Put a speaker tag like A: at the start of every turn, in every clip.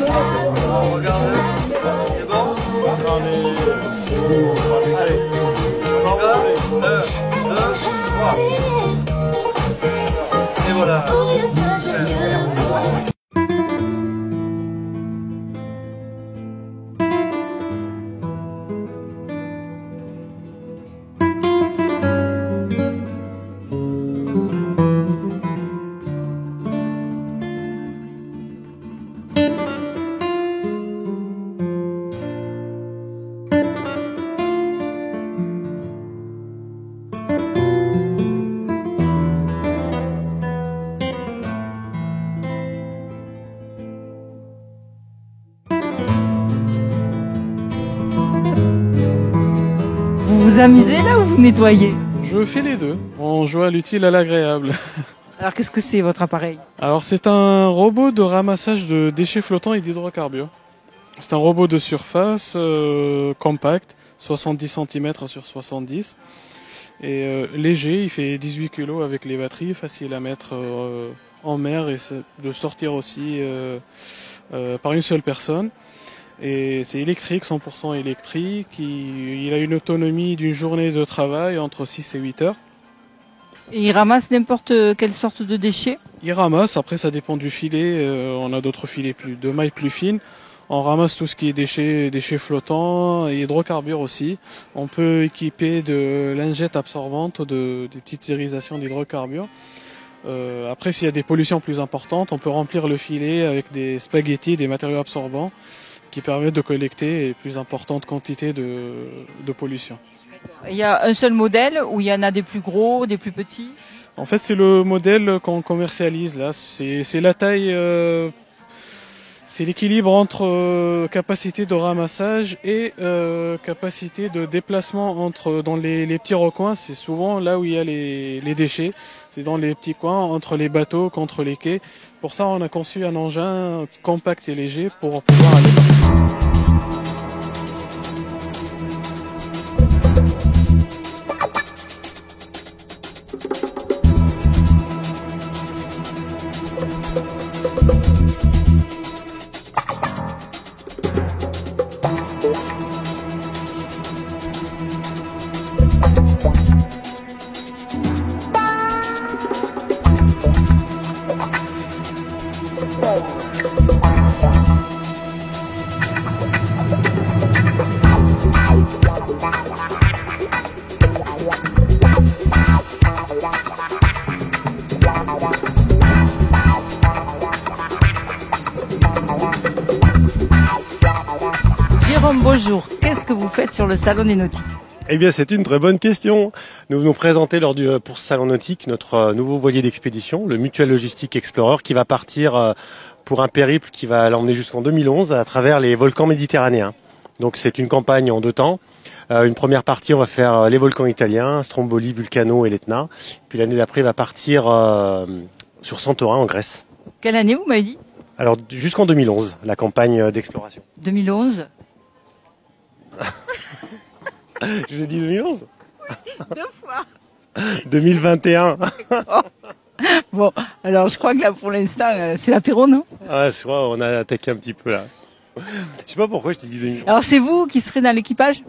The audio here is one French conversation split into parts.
A: Regarde, c'est bon? Allez, un, deux, trois. Et voilà.
B: Vous vous amusez là ou vous nettoyez?
C: Je fais les deux. On joue à l'utile à l'agréable.
B: Alors qu'est-ce que c'est votre appareil?
C: Alors c'est un robot de ramassage de déchets flottants et d'hydrocarbures. C'est un robot de surface compact, 70 cm sur 70. Et léger, il fait 18 kg avec les batteries, facile à mettre en mer et de sortir aussi par une seule personne. Et c'est électrique, 100% électrique. Il a une autonomie d'une journée de travail entre 6 et 8 heures.
B: Et il ramasse n'importe quelle sorte de déchets?
C: Il ramasse, après ça dépend du filet. On a d'autres filets de mailles plus fines. On ramasse tout ce qui est déchets flottants et hydrocarbures aussi. On peut équiper de lingettes absorbantes, des petites irisations d'hydrocarbures. Après, s'il y a des pollutions plus importantes, on peut remplir le filet avec des spaghettis, des matériaux absorbants qui permettent de collecter une plus importante quantité de pollution.
B: Il y a un seul modèle ou il y en a des plus gros, des plus petits?
C: En fait, c'est le modèle qu'on commercialise là. C'est la taille, c'est l'équilibre entre capacité de ramassage et capacité de déplacement dans les petits recoins. C'est souvent là où il y a les déchets. C'est dans les petits coins, entre les bateaux, contre les quais. Pour ça, on a conçu un engin compact et léger pour pouvoir aller partout.
B: Jérôme, bonjour. Qu'est-ce que vous faites sur le salon des nautiques?
D: Eh bien, c'est une très bonne question. Nous venons présenter pour ce salon nautique notre nouveau voilier d'expédition, le Mutual Logistic Explorer, qui va partir pour un périple qui va l'emmener jusqu'en 2011 à travers les volcans méditerranéens. Donc, c'est une campagne en deux temps. Une première partie, on va faire les volcans italiens, Stromboli, Vulcano et l'Etna. Puis l'année d'après, il va partir sur Santorin en Grèce.
B: Quelle année vous m'avez dit?
D: Alors, jusqu'en 2011, la campagne d'exploration.
B: 2011?
D: Je vous ai dit 2011?
B: Deux fois.
D: 2021.
B: Bon, alors je crois que là pour l'instant c'est l'apéro, non?
D: Ah, je crois on a attaqué un petit peu là. Je sais pas pourquoi je te dis 2011.
B: Alors c'est vous qui serez dans l'équipage?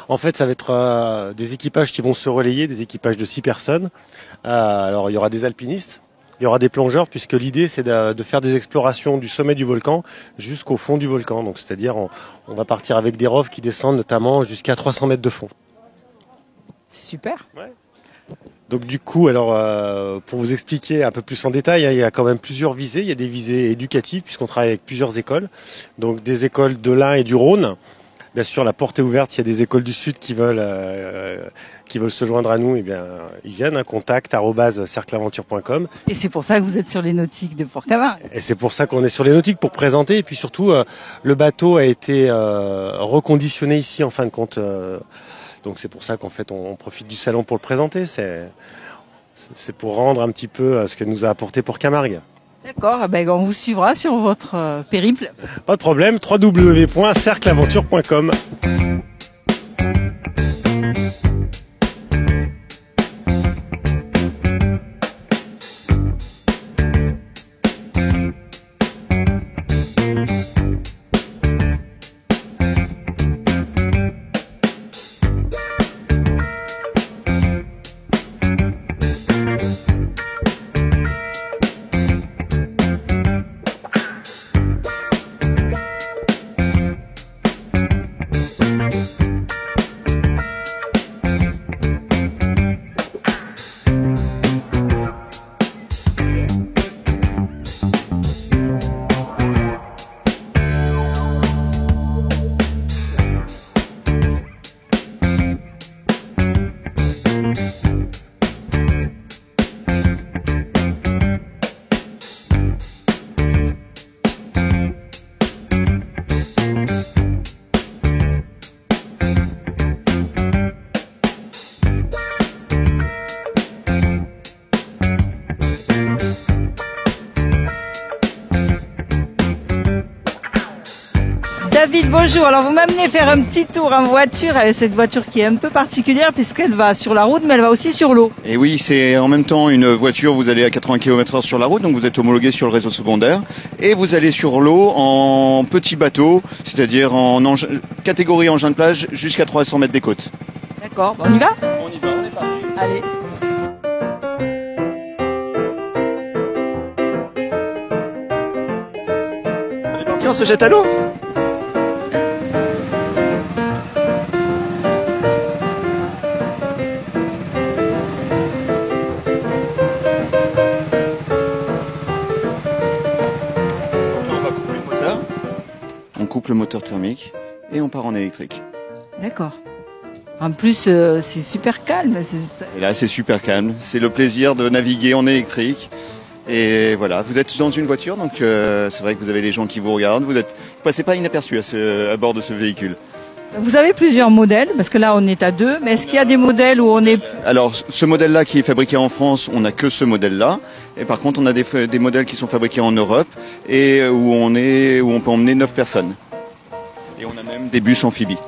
D: En fait, ça va être des équipages qui vont se relayer, des équipages de 6 personnes. Alors, il y aura des alpinistes, il y aura des plongeurs, puisque l'idée, c'est de faire des explorations du sommet du volcan jusqu'au fond du volcan. Donc, c'est-à-dire, on va partir avec des roves qui descendent notamment jusqu'à 300 mètres de fond.
B: C'est super.
D: Ouais. Donc, du coup, alors, pour vous expliquer un peu plus en détail, il y a quand même plusieurs visées. Il y a des visées éducatives, puisqu'on travaille avec plusieurs écoles. Donc, des écoles de l'Ain et du Rhône. Bien sûr, la porte est ouverte. Il y a des écoles du Sud qui veulent se joindre à nous. Eh bien, ils viennent. contact@cercleaventure.com.
B: Et c'est pour ça que vous êtes sur les nautiques de Port-Camargue.
D: Et c'est pour ça qu'on est sur les nautiques pour présenter. Et puis surtout, le bateau a été reconditionné ici en fin de compte. Donc c'est pour ça qu'en fait, on profite du salon pour le présenter. C'est pour rendre un petit peu ce que nous a apporté Port-Camargue.
B: D'accord, ben on vous suivra sur votre périple.
D: Pas de problème, www.cercleaventure.com.
B: David, bonjour. Alors vous m'amenez faire un petit tour en voiture avec cette voiture qui est un peu particulière puisqu'elle va sur la route mais elle va aussi sur l'eau.
E: Et oui, c'est en même temps une voiture, vous allez à 80 km/h sur la route, donc vous êtes homologué sur le réseau secondaire. Et vous allez sur l'eau en petit bateau, c'est-à-dire en catégorie engin de plage jusqu'à 300 mètres des côtes.
B: D'accord, on y va?
E: On y va, on est parti.
B: Allez.
E: On est parti, on se jette à l'eau. On coupe le moteur thermique et on part en électrique.
B: D'accord. En plus, c'est super calme.
E: Et là, c'est super calme. C'est le plaisir de naviguer en électrique. Et voilà, vous êtes dans une voiture, donc c'est vrai que vous avez les gens qui vous regardent. Vous passez pas inaperçu à bord de ce véhicule.
B: Vous avez plusieurs modèles, parce que là, on est à 2. Mais est-ce qu'il y a des modèles où on est...
E: Alors, ce modèle-là qui est fabriqué en France, on n'a que ce modèle-là. Et par contre, on a des modèles qui sont fabriqués en Europe et où on peut emmener 9 personnes. Et on a même des bus amphibies.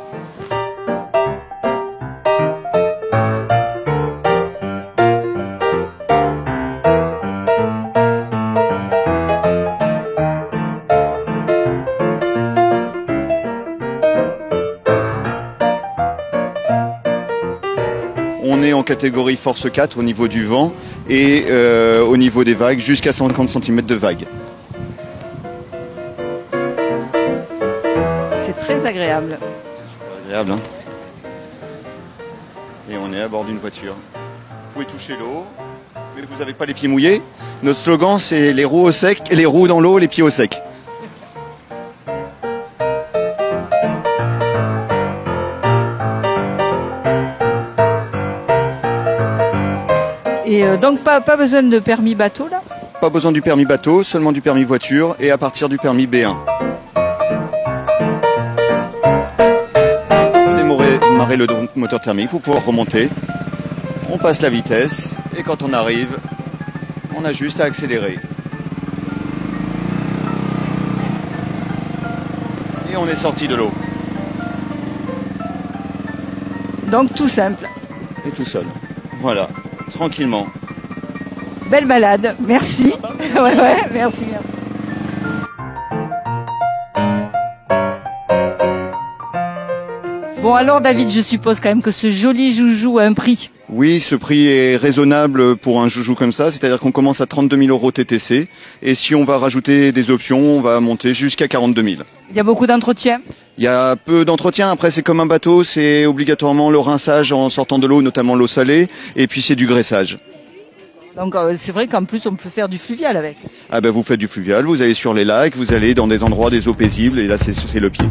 E: On est en catégorie force 4 au niveau du vent et au niveau des vagues jusqu'à 150 cm de vagues.
B: C'est très agréable.
E: C'est super agréable, hein. Et on est à bord d'une voiture. Vous pouvez toucher l'eau, mais vous n'avez pas les pieds mouillés. Notre slogan, c'est les roues au sec, les roues dans l'eau, les pieds au sec.
B: Et donc pas besoin de permis bateau là?
E: Pas besoin du permis bateau, seulement du permis voiture et à partir du permis B1. On démarrer le moteur thermique pour pouvoir remonter. On passe la vitesse et quand on arrive, on a juste à accélérer. Et on est sorti de l'eau.
B: Donc tout simple.
E: Et tout seul. Voilà, tranquillement.
B: Belle balade, merci. Ouais, merci. Bon alors David, je suppose quand même que ce joli joujou a un prix.
E: Oui, ce prix est raisonnable pour un joujou comme ça, c'est-à-dire qu'on commence à 32 000 € TTC et si on va rajouter des options, on va monter jusqu'à 42 000.
B: Il y a beaucoup d'entretien?
E: Il y a peu d'entretien, après c'est comme un bateau, c'est obligatoirement le rinçage en sortant de l'eau, notamment l'eau salée, et puis c'est du graissage.
B: Donc c'est vrai qu'en plus on peut faire du fluvial avec.
E: Ah ben vous faites du fluvial, vous allez sur les lacs, vous allez dans des endroits, des eaux paisibles, et là c'est le pied.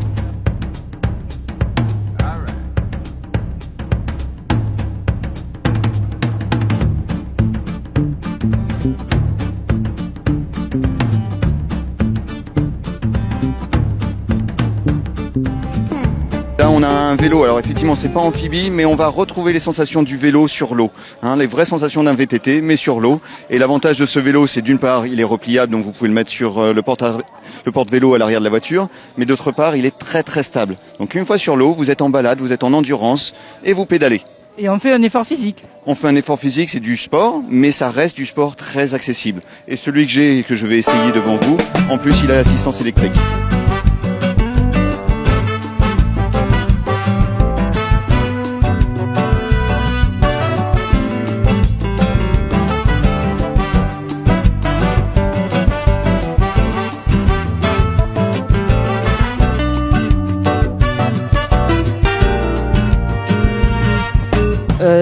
E: Là on a un vélo, alors effectivement c'est pas amphibie mais on va retrouver les sensations du vélo sur l'eau, hein, les vraies sensations d'un VTT mais sur l'eau. Et l'avantage de ce vélo c'est d'une part il est repliable donc vous pouvez le mettre sur le porte-vélo à l'arrière de la voiture, mais d'autre part il est très très stable. Donc une fois sur l'eau vous êtes en balade, vous êtes en endurance et vous pédalez.
B: Et on fait un effort physique.
E: On fait un effort physique, c'est du sport, mais ça reste du sport très accessible. Et celui que j'ai et que je vais essayer devant vous, en plus il a l'assistance électrique.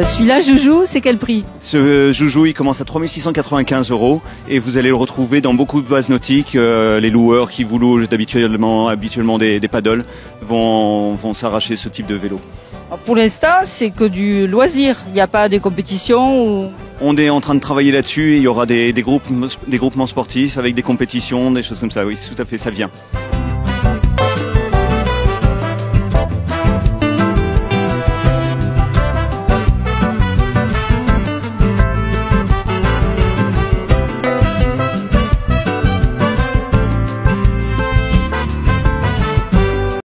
B: Celui-là, Joujou, c'est quel prix?
E: Ce Joujou, il commence à 3 695 € et vous allez le retrouver dans beaucoup de bases nautiques. Les loueurs qui vous louent habituellement des paddles vont s'arracher ce type de vélo.
B: Alors pour l'instant, c'est que du loisir. Il n'y a pas des compétitions ou...
E: On est en train de travailler là-dessus et il y aura des groupements sportifs avec des compétitions, des choses comme ça. Oui, tout à fait, ça vient.